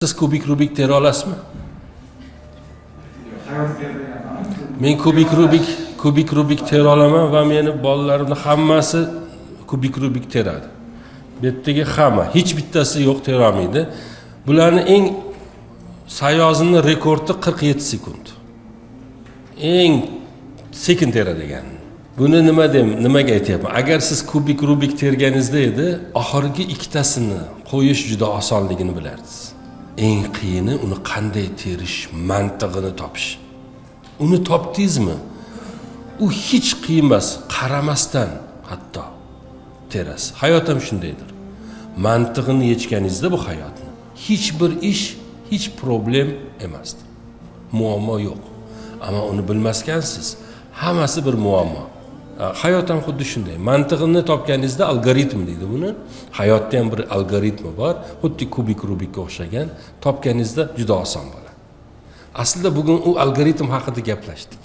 Siz kubik tera olasizmi? Men kubik tera olaman va meni bolalarimning hammasi kubik teradi. Bu yerdagi hamma, hech bittasi yo'q tera olmaydi. Bularning eng sayozini rekordi 47 sekund. Eng sekin teradigan. Buni nimaga aytyapman? Agar siz kubik terganingizda edi, oxirgi ikkitasini qo'yish juda osonligini bilardingiz. Eng qiyini uni qanday terish, mantig'ini topish. Uni topdingizmi? U hech qiyin emas, qaramasdan hatto terasiz. Hayot ham shundaydir. Mantig'ini yechganingizda bu hayotni, hech bir ish, hech problem emasdir. Muammo yo'q. Ammo uni bilmaskansiz, hammasi bir muammo. Hayot ham xuddi shunday. Mantig'ini topganingizda algoritm deydi buni. Hayotda ham bir algoritmi bor. Xuddi kubikka o'xshagan. Topganingizda juda oson bo'ladi. Aslida bugun u algoritm haqida gaplashdik.